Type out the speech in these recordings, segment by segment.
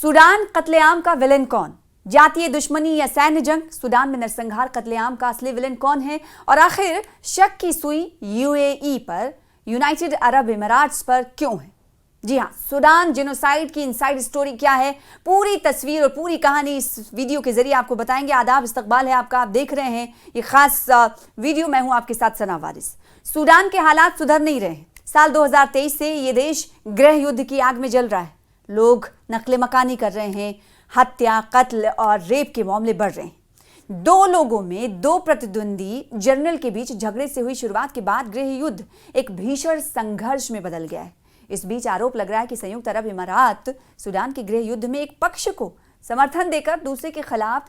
Sudan कत्लेआम का villain कौन? जातीय दुश्मनी या सैन्य जंग? सूडान में नरसंहार कत्लेआम का असली विलेन कौन है? और आखिर शक की सुई यूएई पर, यूनाइटेड अरब इमिराट्स पर क्यों है? जी हां, सूडान जेनोसाइड की इनसाइड स्टोरी क्या है, पूरी तस्वीर और पूरी कहानी इस वीडियो के जरिए आपको बताएंगे। आदाब, इस्तकबाल है आपका, आप देख रहे हैं ये खास वीडियो। मैं हूं आपके साथ सना वारिस। सूडान के हालात सुधर नहीं रहे हैं। साल 2023 से ये देश गृह युद्ध की आग में जल रहा है। लोग नकले मकानी कर रहे हैं, हत्या, कत्ल और रेप के मामले बढ़ रहे हैं। दो लोगों में, दो प्रतिद्वंदी जनरल के बीच झगड़े से हुई शुरुआत के बाद गृह युद्ध एक भीषण संघर्ष में बदल गया है। इस बीच आरोप लग रहा है कि संयुक्त अरब इमारात सूडान के गृह युद्ध में एक पक्ष को समर्थन देकर दूसरे के खिलाफ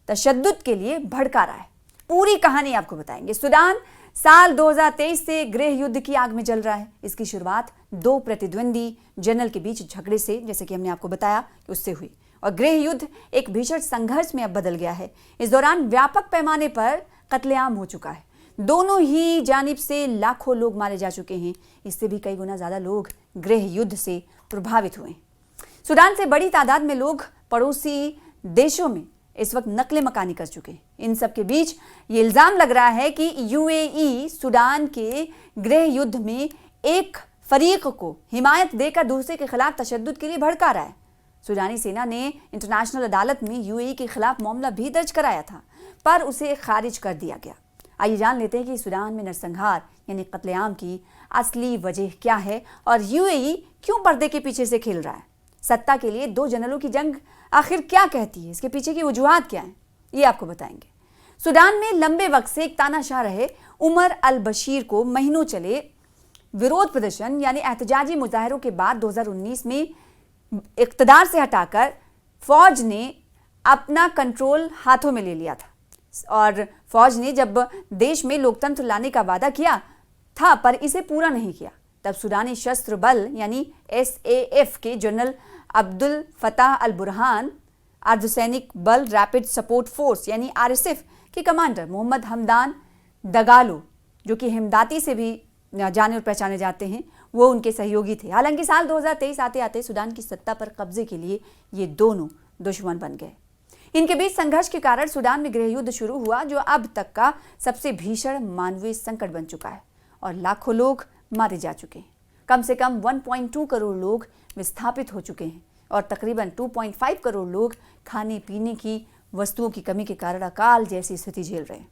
तशद्दुद के लिए भड़का रहा है। पूरी कहानी आपको बताएंगे। सूडान साल 2023 से गृह युद्ध की आग में जल रहा है। इसकी शुरुआत दो प्रतिद्वंदी जनरल के बीच झगड़े से, जैसे कि हमने आपको बताया, उससे हुई और गृह युद्ध एक भीषण संघर्ष में अब बदल गया है। इस दौरान व्यापक पैमाने पर कत्लेआम हो चुका है। दोनों ही जानिब से लाखों लोग मारे जा चुके हैं। इससे भी कई गुना ज्यादा लोग गृह युद्ध से प्रभावित हुए। सूडान से बड़ी तादाद में लोग पड़ोसी देशों में इस वक्त नकले मकानी कर चुके हैं। इन सब के बीच ये इल्जाम लग रहा है कि यूएई सूडान के गृह युद्ध में एक फरीक को हिमायत देकर दूसरे के खिलाफ तशद्दुद के लिए भड़का रहा है। सूडानी सेना ने इंटरनेशनल अदालत में यूएई के खिलाफ मामला भी दर्ज कराया था, पर उसे खारिज कर दिया गया। आइए जान लेते हैं कि सूडान में नरसंहार यानी कत्लेआम की असली वजह क्या है और यूएई क्यों पर्दे के पीछे से खेल रहा है। सत्ता के लिए दो जनरलों की जंग आखिर क्या कहती है, इसके पीछे की वजूहात क्या है, ये आपको बताएंगे। सूडान में लंबे वक्त से एक तानाशाह रहे उमर अल बशीर को महीनों चले विरोध प्रदर्शन यानी एहतजाजी मुजाहरों के बाद 2019 में इक़्तिदार से हटाकर फौज ने अपना कंट्रोल हाथों में ले लिया था और फौज ने जब देश में लोकतंत्र लाने का वादा किया था पर इसे पूरा नहीं किया, तब सूडानी सशस्त्र बल यानी एसएएफ के जनरल अब्दुल फताह अल बुरहान, अर्धसैनिक बल रैपिड सपोर्ट फोर्स यानी आरएसएफ के कमांडर मोहम्मद हमदान दगालो, जो कि हिमदाती से भी जाने और पहचाने जाते हैं, वो उनके सहयोगी थे। हालांकि साल 2023 आते आते सूडान की सत्ता पर कब्जे के लिए ये दोनों दुश्मन बन गए। इनके बीच संघर्ष के कारण सूडान में गृह युद्ध शुरू हुआ, जो अब तक का सबसे भीषण मानवीय संकट बन चुका है और लाखों लोग मारे जा चुके हैं। कम से कम 1.2 करोड़ लोग विस्थापित हो चुके हैं और तकरीबन 2.5 करोड़ लोग खाने पीने की वस्तुओं की कमी के कारण अकाल जैसी स्थिति झेल रहे हैं।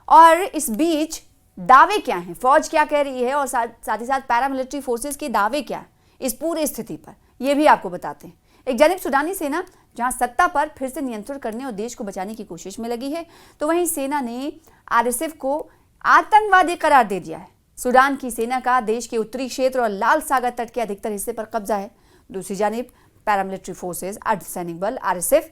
और इस बीच दावे क्या हैं, फौज क्या कह रही है और साथ ही साथ पैरामिलिट्री फोर्सेस के दावे क्या है इस पूरी स्थिति पर, यह भी आपको बताते हैं। एक जानिब सूडानी सेना जहां सत्ता पर फिर से नियंत्रण करने और देश को बचाने की कोशिश में लगी है, तो वहीं सेना ने आरएसएफ को आतंकवादी करार दे दिया है। सूडान की सेना का देश के उत्तरी क्षेत्र और लाल सागर तट के अधिकतर हिस्से पर कब्जा है। दूसरी जानिब पैरामिलिट्री फोर्सेस, अर्धसैनिक बल आरएसएफ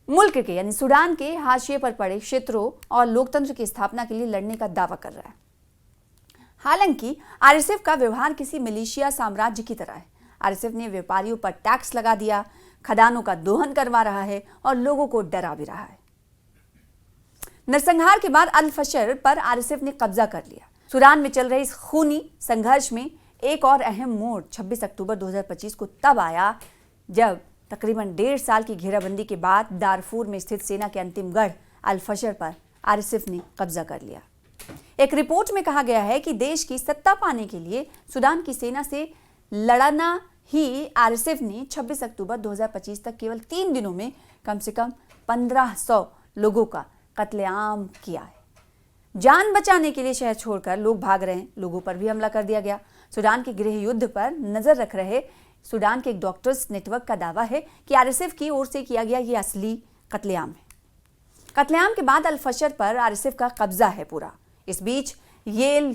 मुल्क के यानी सूडान के हाशिए पर पड़े क्षेत्रों और लोकतंत्र की स्थापना के लिए लड़ने का दावा कर रहा है। हालांकि आरएसएफ का व्यवहार किसी मिलिशिया साम्राज्य की तरह है। आरएसएफ ने व्यापारियों पर टैक्स लगा दिया, खदानों का दोहन करवा रहा है और लोगों को डरा भी रहा है। नरसंहार के बाद अल फशर पर आरएसएफ ने कब्जा कर लिया। सूडान में चल रहे इस खूनी संघर्ष में एक और अहम मोड़ 26 अक्टूबर 2025 को तब आया जब तकरीबन 1.5 साल की घेराबंदी के बाद दारफूर में स्थित सेना के अंतिम गढ़ अल फशर पर आरएसएफ ने कब्जा कर लिया। एक रिपोर्ट में कहा गया है कि देश की सत्ता पाने के लिए सूडान की सेना से लड़ना ही आरएसएफ ने 26 अक्टूबर 2025 तक केवल 3 दिनों में कम से कम 1500 लोगों का कत्लेआम किया है। जान बचाने के लिए शहर छोड़कर लोग भाग रहे हैं, लोगों पर भी हमला कर दिया गया। सूडान के गृह युद्ध पर नजर रख रहे सूडान के एक डॉक्टर्स नेटवर्क का दावा है कि आरएसएफ की ओर से किया गया ये असली कत्लेआम है। कत्लेआम के बाद अल फशर पर आरएसएफ का कब्जा है पूरा। इस बीच येल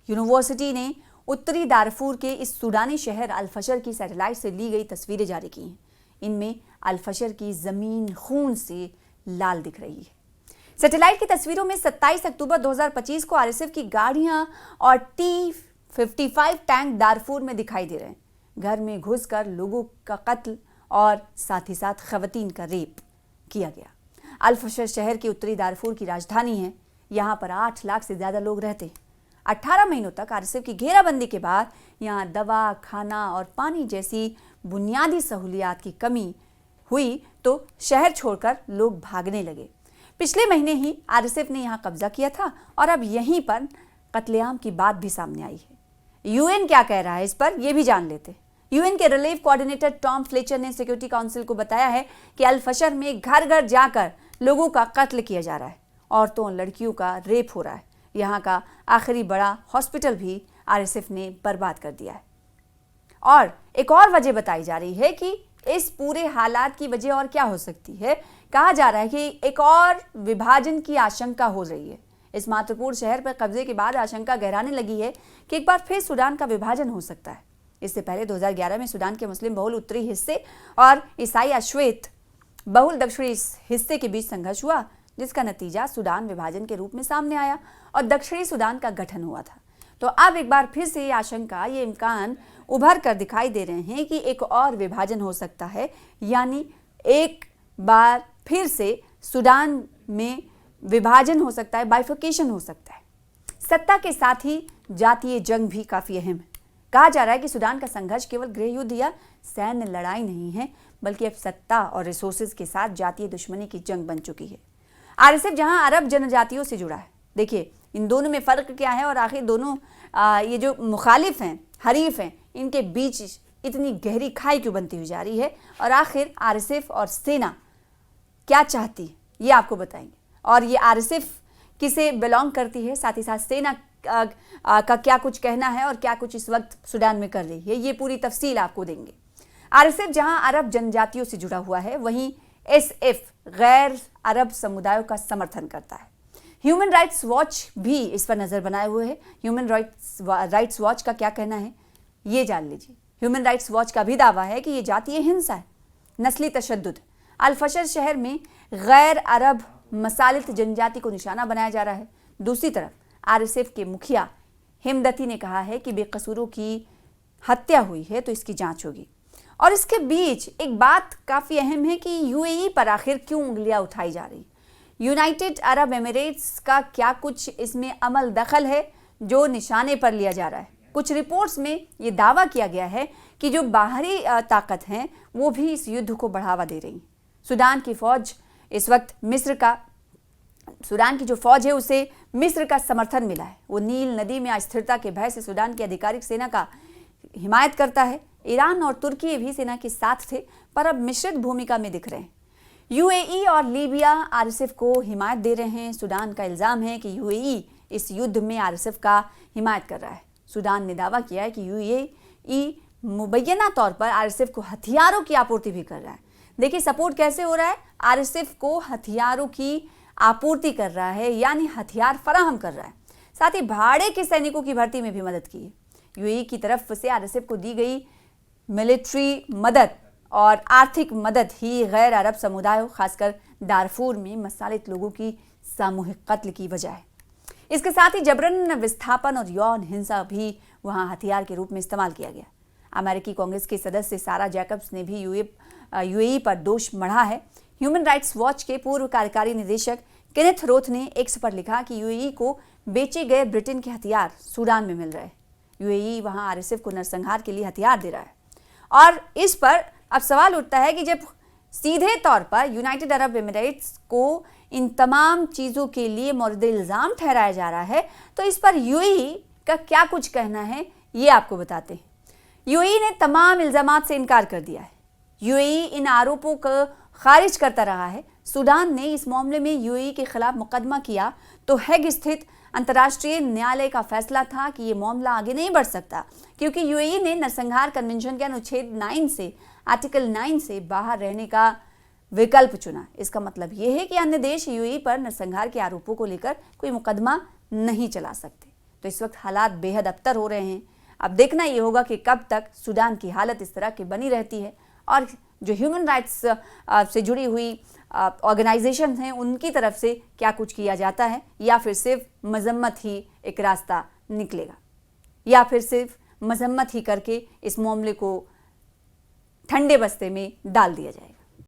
यूनिवर्सिटी ने उत्तरी दारफूर के इस सूडानी शहर अल फशर की सैटेलाइट से ली गई तस्वीरें जारी की हैं। इनमें अल फशर की जमीन खून से लाल दिख रही है। सैटेलाइट की तस्वीरों में 27 अक्टूबर 2025 को आरएसएफ की गाड़ियां और T-55 टैंक दारफूर में दिखाई दे रहे हैं। घर में घुसकर लोगों का कत्ल और साथ ही साथ खवातीन का रेप किया गया। अल फशर शहर की उत्तरी दारफूर की राजधानी है। यहाँ पर 8 लाख से ज्यादा लोग रहते हैं। 18 महीनों तक आरएसएफ की घेराबंदी के बाद यहाँ दवा, खाना और पानी जैसी बुनियादी सहूलियात की कमी हुई तो शहर छोड़कर लोग भागने लगे। पिछले महीने ही आरएसएफ ने यहां कब्जा किया था और अब यहीं पर कत्लेआम की बात भी सामने आई है। यूएन क्या कह रहा है इस पर, यह भी जान लेते हैं। यूएन के रिलीफ कोऑर्डिनेटर टॉम फ्लेचर ने सिक्योरिटी काउंसिल को बताया है कि अल फशर में घर घर जाकर लोगों का कत्ल किया जा रहा है, औरतों और लड़कियों का रेप हो रहा है। यहाँ का आखिरी बड़ा हॉस्पिटल भी आरएसएफ ने बर्बाद कर दिया है। और एक और वजह बताई जा रही है कि इस पूरे हालात की वजह और क्या हो सकती है। कहा जा रहा है कि एक और विभाजन की आशंका हो रही है। इस महत्वपूर्ण शहर पर कब्जे के बाद आशंका गहराने लगी है कि एक बार फिर सूडान का विभाजन हो सकता है। इससे पहले 2011 में सूडान के मुस्लिम बहुल उत्तरी हिस्से और ईसाई अश्वेत बहुल दक्षिणी हिस्से के बीच संघर्ष हुआ, जिसका नतीजा सूडान विभाजन के रूप में सामने आया और दक्षिणी सूडान का गठन हुआ था। तो अब एक बार फिर से ये आशंका, ये इम्कान उभर कर दिखाई दे रहे हैं कि एक और विभाजन हो सकता है, यानी एक बार फिर से सूडान में विभाजन हो सकता है, बाइफर्केशन हो सकता है। सत्ता के साथ ही जातीय जंग भी काफी अहम है। कहा जा रहा है कि सूडान का संघर्ष केवल गृह युद्ध या सैन्य लड़ाई नहीं है, बल्कि अब सत्ता और रिसोर्सेज के साथ जातीय दुश्मनी की जंग बन चुकी है। आरएसएफ जहां अरब जनजातियों से जुड़ा है, देखिए इन दोनों में फर्क क्या है और आखिर दोनों ये जो मुखालिफ हैं, हरीफ हैं, इनके बीच इतनी गहरी खाई क्यों बनती हुई जा रही है, और आखिर आरएसएफ और सेना क्या चाहती है, ये आपको बताएंगे। और ये आरएसएफ किसे बिलोंग करती है, साथ ही साथ सेना का क्या कुछ कहना है और क्या कुछ इस वक्त सूडान में कर रही है, ये पूरी तफसील आपको देंगे। आरएसएफ जहां अरब जनजातियों से जुड़ा हुआ है, वहीं एसएफ गैर अरब समुदायों का समर्थन करता है। ह्यूमन राइट्स वॉच भी इस पर नजर बनाए हुए है। ह्यूमन राइट्स वॉच का क्या कहना है, ये जान लीजिए। ह्यूमन राइट्स वॉच का भी दावा है कि ये जातीय हिंसा है, नस्ली तशद्दुद। अल फशर शहर में गैर अरब मसालित जनजाति को निशाना बनाया जा रहा है। दूसरी तरफ आरएसएफ के मुखिया हिमदती ने कहा है कि बेकसूरों की हत्या हुई है तो इसकी जांच होगी। और इसके बीच एक बात काफी अहम है कि यूएई पर आखिर क्यों उंगलियां उठाई जा रही। यूनाइटेड अरब एमिरेट्स का क्या कुछ इसमें अमल दखल है जो निशाने पर लिया जा रहा है। कुछ रिपोर्ट्स में ये दावा किया गया है कि जो बाहरी ताकत हैं वो भी इस युद्ध को बढ़ावा दे रही। सूडान की फौज इस वक्त सूडान की जो फौज है उसे मिस्र का समर्थन मिला है। वो नील नदी में अस्थिरता के भय से सूडान की आधिकारिक सेना का हिमायत करता है। ईरान और तुर्की भी सेना के साथ थे, पर अब मिश्रित भूमिका में दिख रहे हैं। यूएई और लीबिया आरएसएफ को हिमायत दे रहे हैं। सूडान का इल्जाम है कि यूएई इस युद्ध में आरएसएफ का हिमायत कर रहा है। सूडान ने दावा किया है कि यूएई मुबैना तौर पर आरएसएफ को हथियारों की आपूर्ति भी कर रहा है। देखिए सपोर्ट कैसे हो रहा है, आरएसएफ को हथियारों की आपूर्ति कर रहा है, यानी हथियार फराहम कर रहा है। साथ ही भाड़े के सैनिकों की भर्ती में भी मदद की है। यूएई की तरफ से आरएसएफ को दी गई मिलिट्री मदद और आर्थिक मदद ही गैर अरब समुदायों, खासकर दारफूर में मसालित लोगों की सामूहिक कत्ल की वजह है। इसके साथ ही जबरन विस्थापन और यौन हिंसा भी वहां हथियार के रूप में इस्तेमाल किया गया। अमेरिकी कांग्रेस के सदस्य सारा जैकब्स ने भी यूएई पर दोष मढ़ा है। ह्यूमन राइट्स वॉच के पूर्व कार्यकारी निदेशक केनेथ रोथ ने एक्स पर लिखा कि यूएई को बेचे गए ब्रिटेन के हथियार सूडान में मिल रहे हैं। यूएई वहां आरएसएफ को नरसंहार के लिए हथियार दे रहा है। और इस पर अब सवाल उठता है कि जब सीधे तौर पर यूनाइटेड अरब एमिरेट्स को इन तमाम चीज़ों के लिए मौरद इल्ज़ाम ठहराया जा रहा है, तो इस पर यूएई का क्या कुछ कहना है, ये आपको बताते हैं। यूएई ने तमाम इल्ज़ामात से इनकार कर दिया है। यूएई इन आरोपों को खारिज करता रहा है। सूडान ने इस मामले में यूएई के खिलाफ मुकदमा किया तो हेग स्थित अंतर्राष्ट्रीय न्यायालय का फैसला था कि ये मामला आगे नहीं बढ़ सकता, क्योंकि यूएई ने नरसंहार कन्वेंशन के अनुच्छेद 9 से आर्टिकल 9 से बाहर रहने का विकल्प चुना। इसका मतलब ये है कि अन्य देश यूएई पर नरसंहार के आरोपों को लेकर कोई मुकदमा नहीं चला सकते। तो इस वक्त हालात बेहद अबतर हो रहे हैं। अब देखना ये होगा कि कब तक सूडान की हालत इस तरह की बनी रहती है और जो ह्यूमन राइट्स से जुड़ी हुई ऑर्गेनाइजेशन हैं उनकी तरफ से क्या कुछ किया जाता है, या फिर सिर्फ मजम्मत ही एक रास्ता निकलेगा, या फिर सिर्फ मजम्मत ही करके इस मामले को ठंडे बस्ते में डाल दिया जाएगा।